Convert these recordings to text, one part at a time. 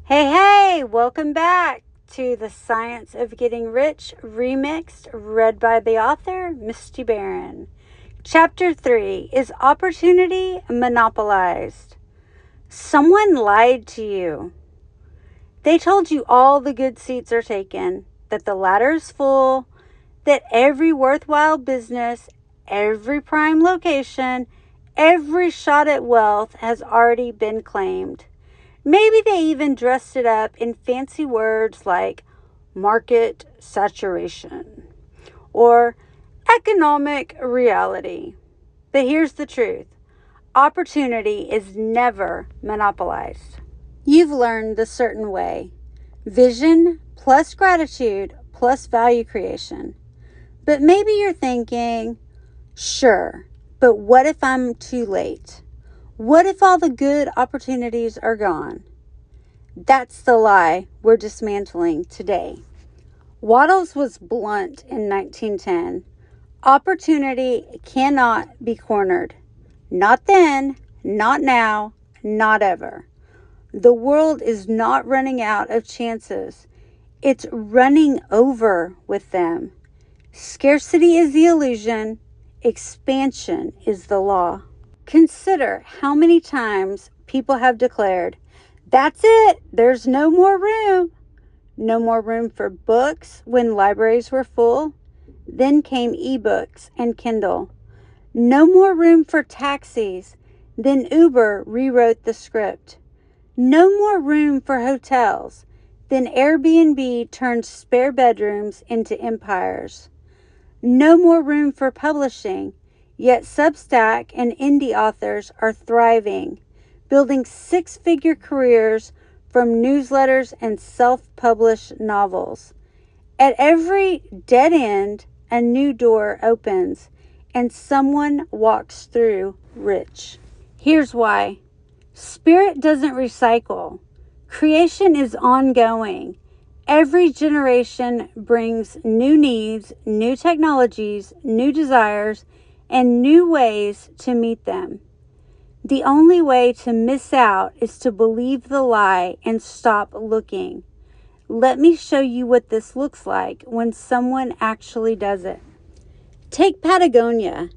Hey, welcome back to The Science of Getting Rich, Remixed, read by the author, Misty Barron. Chapter 3 is Opportunity Monopolized. Someone lied to you. They told you all the good seats are taken, that the ladder is full, that every worthwhile business, every prime location, every shot at wealth has already been claimed. Maybe they even dressed it up in fancy words like market saturation or economic reality. But here's the truth. Opportunity is never monopolized. You've learned the certain way. Vision plus gratitude plus value creation. But maybe you're thinking, sure, but what if I'm too late? What if all the good opportunities are gone? That's the lie we're dismantling today. Waddles was blunt in 1910. Opportunity cannot be cornered. Not then, not now, not ever. The world is not running out of chances. It's running over with them. Scarcity is the illusion. Expansion is the law. Consider how many times people have declared, "That's it, there's no more room." No more room for books when libraries were full. Then came ebooks and Kindle. No more room for taxis. Then Uber rewrote the script. No more room for hotels. Then Airbnb turned spare bedrooms into empires. No more room for publishing. Yet Substack and indie authors are thriving, building six-figure careers from newsletters and self-published novels. At every dead end, a new door opens, and someone walks through rich. Here's why. Spirit doesn't recycle. Creation is ongoing. Every generation brings new needs, new technologies, new desires, and new ways to meet them. The only way to miss out is to believe the lie and stop looking. Let me show you what this looks like when someone actually does it. Take Patagonia.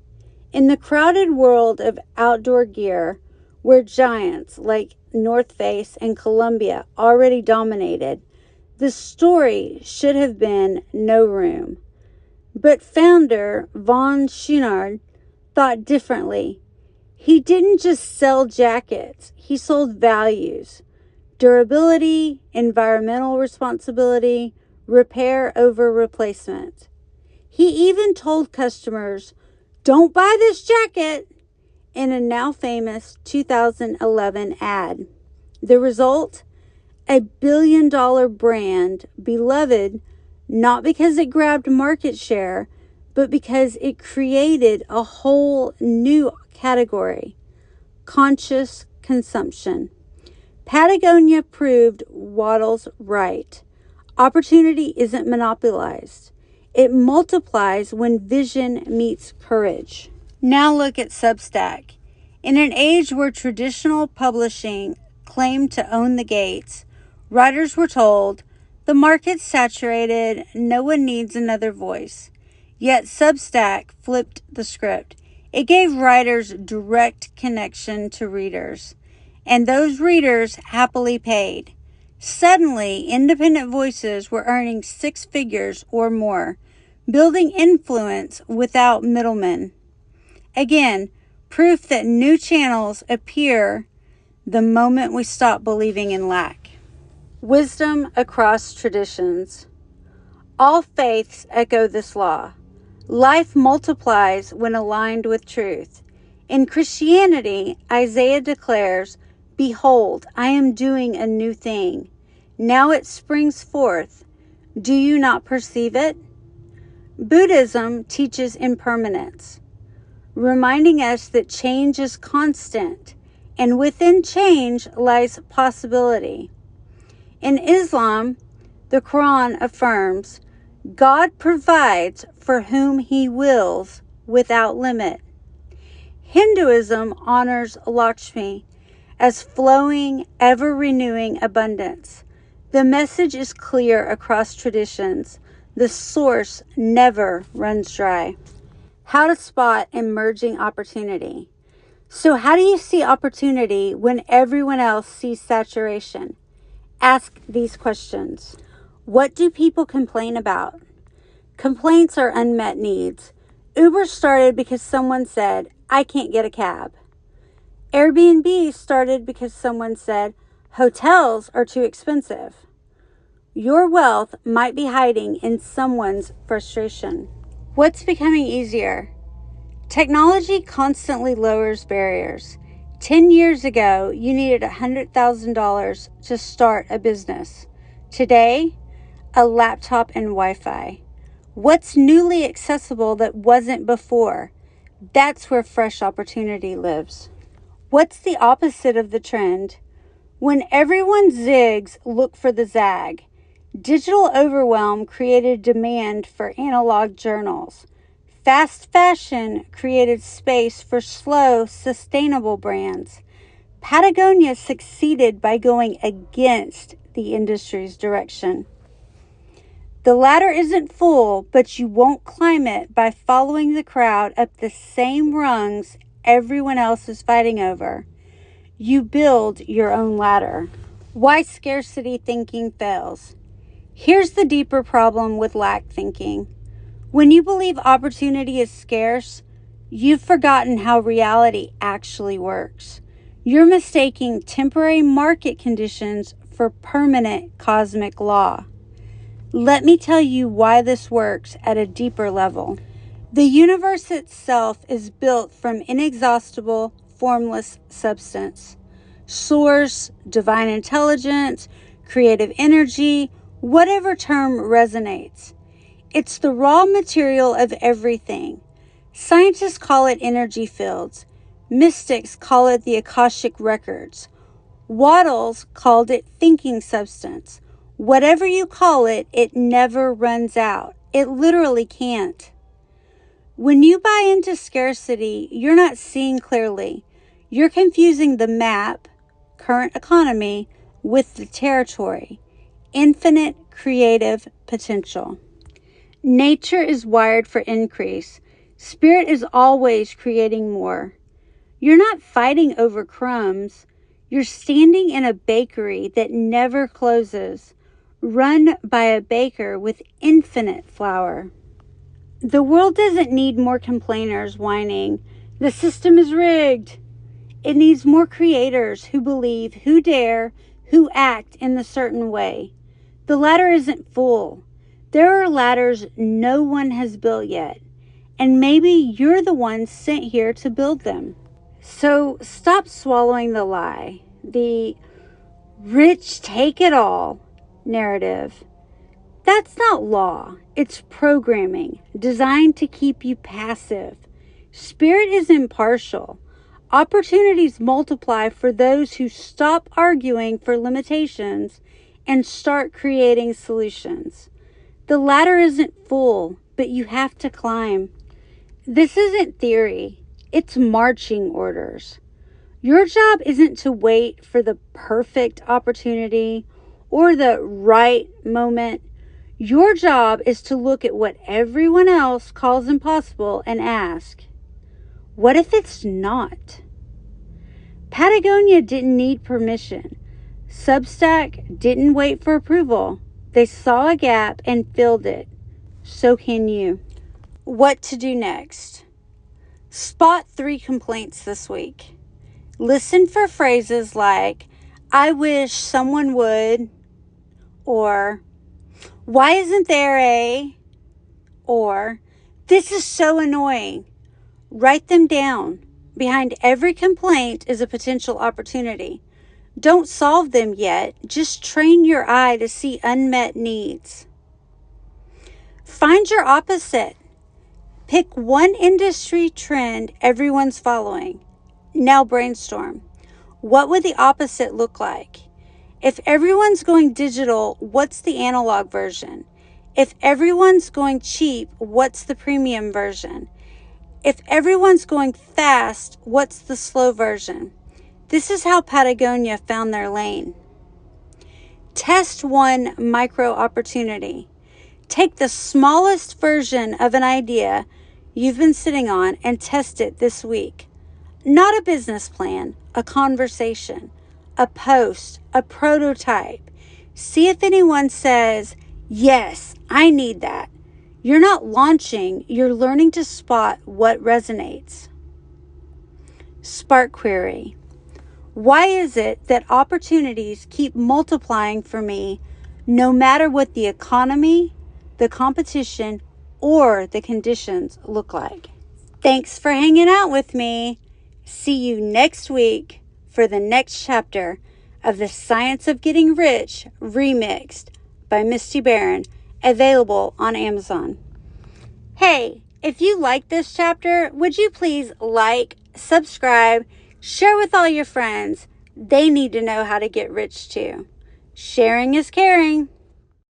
In the crowded world of outdoor gear, where giants like North Face and Columbia already dominated, the story should have been no room. But founder Von Schoenard thought differently. He didn't just sell jackets, he sold values. Durability, environmental responsibility, repair over replacement. He even told customers, "Don't buy this jacket," in a now famous 2011 ad. The result? A billion-dollar brand, beloved not because it grabbed market share, but because it created a whole new category, conscious consumption. Patagonia proved Waddles right. Opportunity isn't monopolized. It multiplies when vision meets courage. Now look at Substack. In an age where traditional publishing claimed to own the gates, writers were told, "The market's saturated, no one needs another voice." Yet Substack flipped the script. It gave writers direct connection to readers, and those readers happily paid. Suddenly, independent voices were earning six figures or more, building influence without middlemen. Again, proof that new channels appear the moment we stop believing in lack. Wisdom across traditions. All faiths echo this law. Life multiplies when aligned with truth. In Christianity, Isaiah declares, "Behold, I am doing a new thing. Now it springs forth. Do you not perceive it?" Buddhism teaches impermanence, reminding us that change is constant, and within change lies possibility. In Islam, the Quran affirms, "God provides for whom He wills without limit." Hinduism honors Lakshmi, as flowing, ever-renewing abundance. The message is clear across traditions. The source never runs dry. How to spot emerging opportunity. So how do you see opportunity when everyone else sees saturation? Ask these questions. What do people complain about? Complaints are unmet needs. Uber started because someone said, I can't get a cab. Airbnb started because someone said, hotels are too expensive. Your wealth might be hiding in someone's frustration. What's becoming easier? Technology constantly lowers barriers. 10 years ago, you needed $100,000 to start a business. Today, a laptop and Wi-Fi. What's newly accessible that wasn't before? That's where fresh opportunity lives. What's the opposite of the trend? When everyone zigs, look for the zag. Digital overwhelm created demand for analog journals. Fast fashion created space for slow, sustainable brands. Patagonia succeeded by going against the industry's direction. The ladder isn't full, but you won't climb it by following the crowd up the same rungs everyone else is fighting over. You build your own ladder. Why scarcity thinking fails. Here's the deeper problem with lack thinking. When you believe opportunity is scarce, you've forgotten how reality actually works. You're mistaking temporary market conditions for permanent cosmic law. Let me tell you why this works at a deeper level. The universe itself is built from inexhaustible, formless substance. Source, divine intelligence, creative energy, whatever term resonates. It's the raw material of everything. Scientists call it energy fields. Mystics call it the Akashic records. Waddles called it thinking substance. Whatever you call it, it never runs out. It literally can't. When you buy into scarcity, you're not seeing clearly. You're confusing the map, current economy, with the territory. Infinite creative potential. Nature is wired for increase. Spirit is always creating more. You're not fighting over crumbs. You're standing in a bakery that never closes, run by a baker with infinite flour. The world doesn't need more complainers whining, the system is rigged. It needs more creators who believe, who dare, who act in a certain way. The ladder isn't full. There are ladders no one has built yet, and maybe you're the one sent here to build them. So stop swallowing the lie, the rich take it all narrative. That's not law. It's programming designed to keep you passive. Spirit is impartial. Opportunities multiply for those who stop arguing for limitations and start creating solutions. The ladder isn't full, but you have to climb. This isn't theory. It's marching orders. Your job isn't to wait for the perfect opportunity or the right moment. Your job is to look at what everyone else calls impossible and ask, what if it's not? Patagonia didn't need permission. Substack didn't wait for approval. They saw a gap and filled it. So can you. What to do next? Spot 3 complaints this week. Listen for phrases like, I wish someone would, or why isn't there a, or this is so annoying. Write them down. Behind every complaint is a potential opportunity. Don't solve them yet. Just train your eye to see unmet needs. Find your opposite. Pick one industry trend everyone's following. Now brainstorm. What would the opposite look like? If everyone's going digital, what's the analog version? If everyone's going cheap, what's the premium version? If everyone's going fast, what's the slow version? This is how Patagonia found their lane. Test one micro opportunity. Take the smallest version of an idea you've been sitting on and test it this week. Not a business plan, a conversation, a post, a prototype. See if anyone says, yes, I need that. You're not launching, you're learning to spot what resonates. Spark query. Why is it that opportunities keep multiplying for me no matter what the economy, the competition, or the conditions look like? Thanks for hanging out with me. See you next week for the next chapter of The Science of Getting Rich Remixed by Misty Barron, available on Amazon. Hey, if you like this chapter, would you please like, subscribe, share with all your friends? They need to know how to get rich too. Sharing is caring.